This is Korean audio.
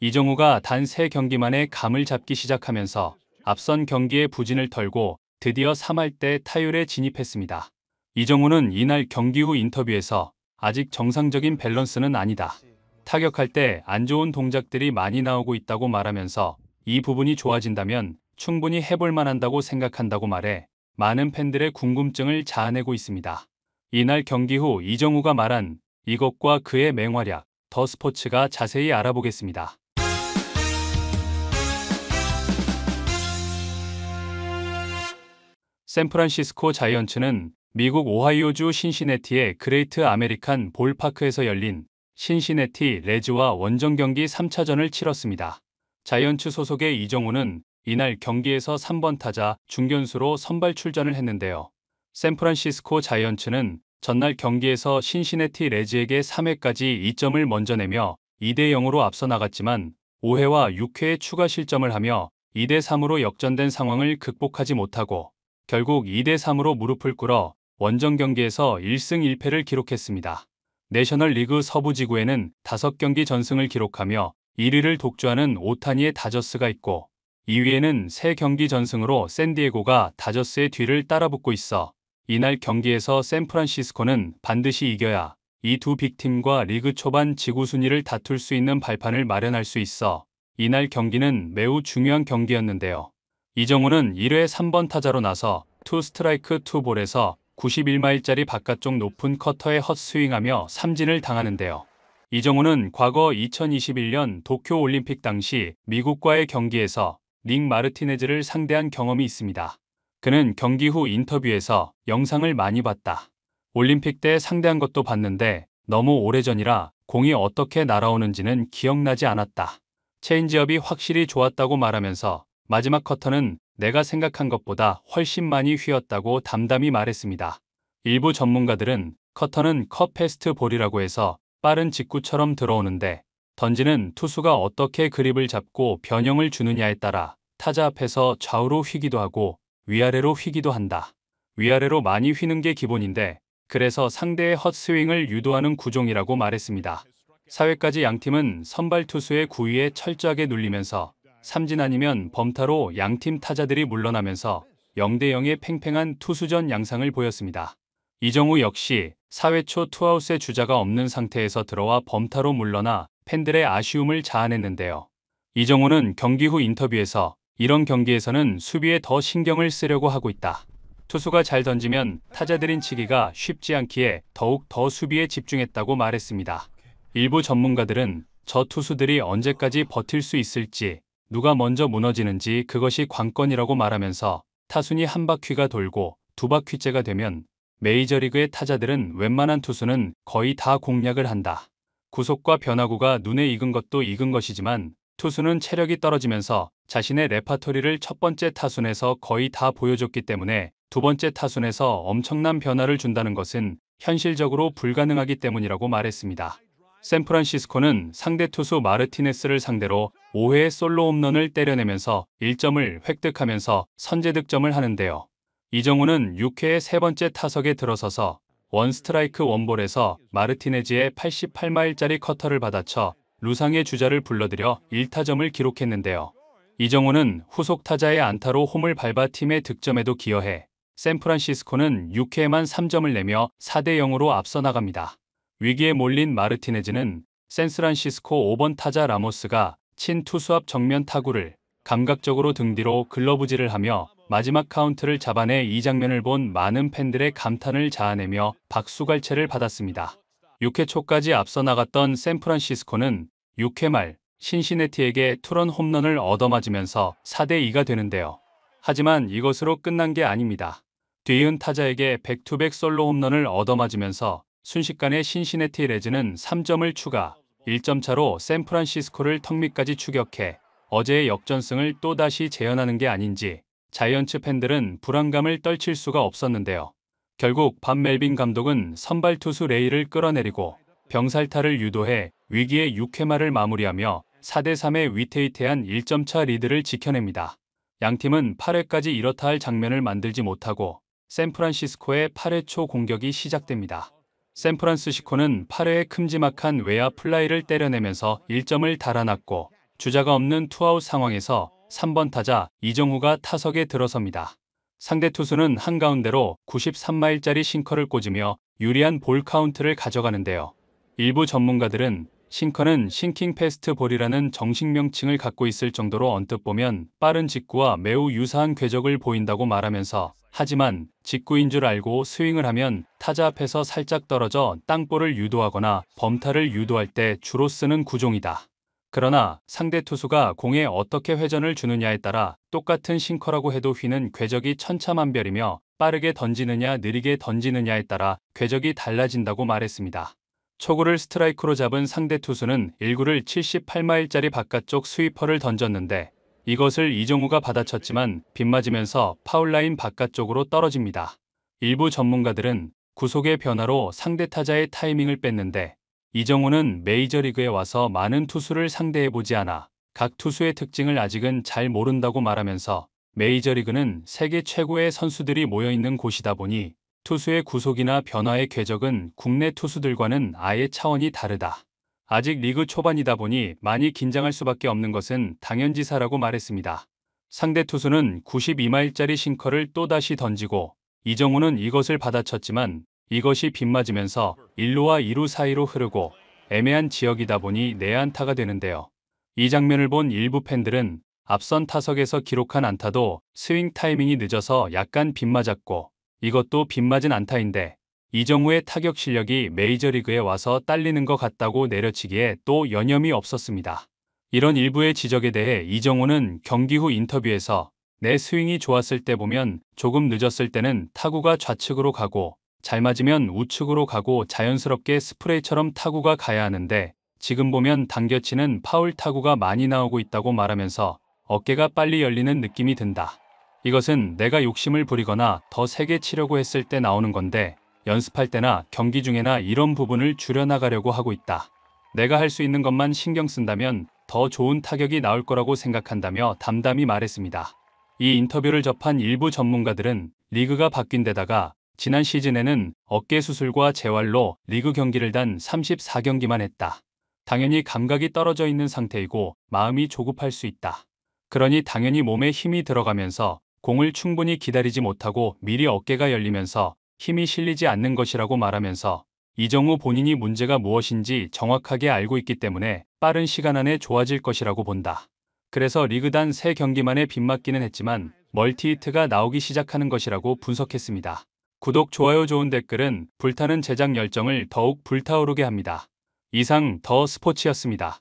이정우가 단 3경기 만에 감을 잡기 시작하면서 앞선 경기의 부진을 털고 드디어 3할대 타율에 진입했습니다. 이정우는 이날 경기 후 인터뷰에서 아직 정상적인 밸런스는 아니다. 타격할 때 안 좋은 동작들이 많이 나오고 있다고 말하면서 이 부분이 좋아진다면 충분히 해볼 만한다고 생각한다고 말해 많은 팬들의 궁금증을 자아내고 있습니다. 이날 경기 후 이정우가 말한 이것과 그의 맹활약, 더 스포츠가 자세히 알아보겠습니다. 샌프란시스코 자이언츠는 미국 오하이오주 신시내티의 그레이트 아메리칸 볼파크에서 열린 신시내티 레즈와 원정 경기 3차전을 치렀습니다. 자이언츠 소속의 이정우는 이날 경기에서 3번 타자 중견수로 선발 출전을 했는데요. 샌프란시스코 자이언츠는 전날 경기에서 신시내티 레즈에게 3회까지 2점을 먼저 내며 2대 0으로 앞서 나갔지만 5회와 6회에 추가 실점을 하며 2대 3으로 역전된 상황을 극복하지 못하고 결국 2대 3으로 무릎을 꿇어 원정 경기에서 1승 1패를 기록했습니다. 내셔널리그 서부지구에는 5경기 전승을 기록하며 1위를 독주하는 오타니의 다저스가 있고 2위에는 3경기 전승으로 샌디에고가 다저스의 뒤를 따라붙고 있어 이날 경기에서 샌프란시스코는 반드시 이겨야 이 두 빅팀과 리그 초반 지구 순위를 다툴 수 있는 발판을 마련할 수 있어 이날 경기는 매우 중요한 경기였는데요. 이정우는 1회 3번 타자로 나서 투 스트라이크 투 볼에서 91마일짜리 바깥쪽 높은 커터에 헛스윙하며 삼진을 당하는데요. 이정우는 과거 2021년 도쿄올림픽 당시 미국과의 경기에서 닉 마르티네즈를 상대한 경험이 있습니다. 그는 경기 후 인터뷰에서 영상을 많이 봤다. 올림픽 때 상대한 것도 봤는데 너무 오래전이라 공이 어떻게 날아오는지는 기억나지 않았다. 체인지업이 확실히 좋았다고 말하면서 마지막 커터는 내가 생각한 것보다 훨씬 많이 휘었다고 담담히 말했습니다. 일부 전문가들은 커터는 컷 패스트 볼이라고 해서 빠른 직구처럼 들어오는데 던지는 투수가 어떻게 그립을 잡고 변형을 주느냐에 따라 타자 앞에서 좌우로 휘기도 하고 위아래로 휘기도 한다. 위아래로 많이 휘는 게 기본인데 그래서 상대의 헛스윙을 유도하는 구종이라고 말했습니다. 4회까지 양팀은 선발 투수의 구위에 철저하게 눌리면서 삼진 아니면 범타로 양팀 타자들이 물러나면서 0대 0의 팽팽한 투수전 양상을 보였습니다. 이정우 역시 4회 초 투아웃의 주자가 없는 상태에서 들어와 범타로 물러나 팬들의 아쉬움을 자아냈는데요. 이정우는 경기 후 인터뷰에서 이런 경기에서는 수비에 더 신경을 쓰려고 하고 있다. 투수가 잘 던지면 타자들인 치기가 쉽지 않기에 더욱 더 수비에 집중했다고 말했습니다. 일부 전문가들은 저 투수들이 언제까지 버틸 수 있을지 누가 먼저 무너지는지 그것이 관건이라고 말하면서 타순이 한 바퀴가 돌고 두 바퀴째가 되면 메이저리그의 타자들은 웬만한 투수는 거의 다 공략을 한다. 구속과 변화구가 눈에 익은 것도 익은 것이지만 투수는 체력이 떨어지면서 자신의 레파토리를 첫 번째 타순에서 거의 다 보여줬기 때문에 두 번째 타순에서 엄청난 변화를 준다는 것은 현실적으로 불가능하기 때문이라고 말했습니다. 샌프란시스코는 상대 투수 마르티네스를 상대로 5회의 솔로 홈런을 때려내면서 1점을 획득하면서 선제 득점을 하는데요. 이정우는 6회의 세 번째 타석에 들어서서 원 스트라이크 원볼에서 마르티네즈의 88마일짜리 커터를 받아쳐 루상의 주자를 불러들여 1타점을 기록했는데요. 이정우는 후속 타자의 안타로 홈을 밟아 팀의 득점에도 기여해 샌프란시스코는 6회에만 3점을 내며 4대 0으로 앞서 나갑니다. 위기에 몰린 마르티네즈는 샌프란시스코 5번 타자 라모스가 친 투수 앞 정면 타구를 감각적으로 등 뒤로 글러브질을 하며 마지막 카운트를 잡아내 이 장면을 본 많은 팬들의 감탄을 자아내며 박수갈채를 받았습니다. 6회 초까지 앞서 나갔던 샌프란시스코는 6회 말 신시내티에게 투런 홈런을 얻어맞으면서 4대 2가 되는데요. 하지만 이것으로 끝난 게 아닙니다. 뒤이은 타자에게 백투백 솔로 홈런을 얻어맞으면서 순식간에 신시내티 레즈는 3점을 추가, 1점 차로 샌프란시스코를 턱 밑까지 추격해 어제의 역전승을 또다시 재현하는 게 아닌지 자이언츠 팬들은 불안감을 떨칠 수가 없었는데요. 결국 밥 멜빈 감독은 선발 투수 레이를 끌어내리고 병살타를 유도해 위기의 6회 말을 마무리하며 4대 3의 위태위태한 1점차 리드를 지켜냅니다. 양팀은 8회까지 이렇다 할 장면을 만들지 못하고 샌프란시스코의 8회 초 공격이 시작됩니다. 샌프란시스코는 8회에 큼지막한 외야 플라이를 때려내면서 1점을 달아났고 주자가 없는 투아웃 상황에서 3번 타자 이정후가 타석에 들어섭니다. 상대 투수는 한가운데로 93마일짜리 싱커를 꽂으며 유리한 볼 카운트를 가져가는데요. 일부 전문가들은 싱커는 싱킹 패스트 볼이라는 정식 명칭을 갖고 있을 정도로 언뜻 보면 빠른 직구와 매우 유사한 궤적을 보인다고 말하면서, 하지만 직구인 줄 알고 스윙을 하면 타자 앞에서 살짝 떨어져 땅볼을 유도하거나 범타를 유도할 때 주로 쓰는 구종이다. 그러나 상대 투수가 공에 어떻게 회전을 주느냐에 따라 똑같은 싱커라고 해도 휘는 궤적이 천차만별이며 빠르게 던지느냐 느리게 던지느냐에 따라 궤적이 달라진다고 말했습니다. 초구를 스트라이크로 잡은 상대 투수는 1구를 78마일짜리 바깥쪽 스위퍼를 던졌는데 이것을 이정후가 받아쳤지만 빗맞으면서 파울라인 바깥쪽으로 떨어집니다. 일부 전문가들은 구속의 변화로 상대 타자의 타이밍을 뺐는데, 이정후는 메이저리그에 와서 많은 투수를 상대해보지 않아 각 투수의 특징을 아직은 잘 모른다고 말하면서, 메이저리그는 세계 최고의 선수들이 모여있는 곳이다 보니 투수의 구속이나 변화의 궤적은 국내 투수들과는 아예 차원이 다르다. 아직 리그 초반이다 보니 많이 긴장할 수밖에 없는 것은 당연지사라고 말했습니다. 상대 투수는 92마일짜리 싱커를 또다시 던지고 이정후는 이것을 받아쳤지만 이것이 빗맞으면서 1루와 2루 사이로 흐르고 애매한 지역이다 보니 내안타가 되는데요. 이 장면을 본 일부 팬들은 앞선 타석에서 기록한 안타도 스윙 타이밍이 늦어서 약간 빗맞았고 이것도 빗맞은 안타인데 이정후의 타격 실력이 메이저리그에 와서 딸리는 것 같다고 내려치기에 또 여념이 없었습니다. 이런 일부의 지적에 대해 이정후는 경기 후 인터뷰에서 내 스윙이 좋았을 때 보면 조금 늦었을 때는 타구가 좌측으로 가고 잘 맞으면 우측으로 가고 자연스럽게 스프레이처럼 타구가 가야 하는데 지금 보면 당겨치는 파울 타구가 많이 나오고 있다고 말하면서 어깨가 빨리 열리는 느낌이 든다. 이것은 내가 욕심을 부리거나 더 세게 치려고 했을 때 나오는 건데 연습할 때나 경기 중에나 이런 부분을 줄여나가려고 하고 있다. 내가 할 수 있는 것만 신경 쓴다면 더 좋은 타격이 나올 거라고 생각한다며 담담히 말했습니다. 이 인터뷰를 접한 일부 전문가들은 리그가 바뀐 데다가 지난 시즌에는 어깨 수술과 재활로 리그 경기를 단 34경기만 했다. 당연히 감각이 떨어져 있는 상태이고 마음이 조급할 수 있다. 그러니 당연히 몸에 힘이 들어가면서 공을 충분히 기다리지 못하고 미리 어깨가 열리면서 힘이 실리지 않는 것이라고 말하면서, 이정후 본인이 문제가 무엇인지 정확하게 알고 있기 때문에 빠른 시간 안에 좋아질 것이라고 본다. 그래서 리그 단 3경기만에 빗맞기는 했지만 멀티히트가 나오기 시작하는 것이라고 분석했습니다. 구독, 좋아요, 좋은 댓글은 불타는 제작 열정을 더욱 불타오르게 합니다. 이상 더 스포츠였습니다.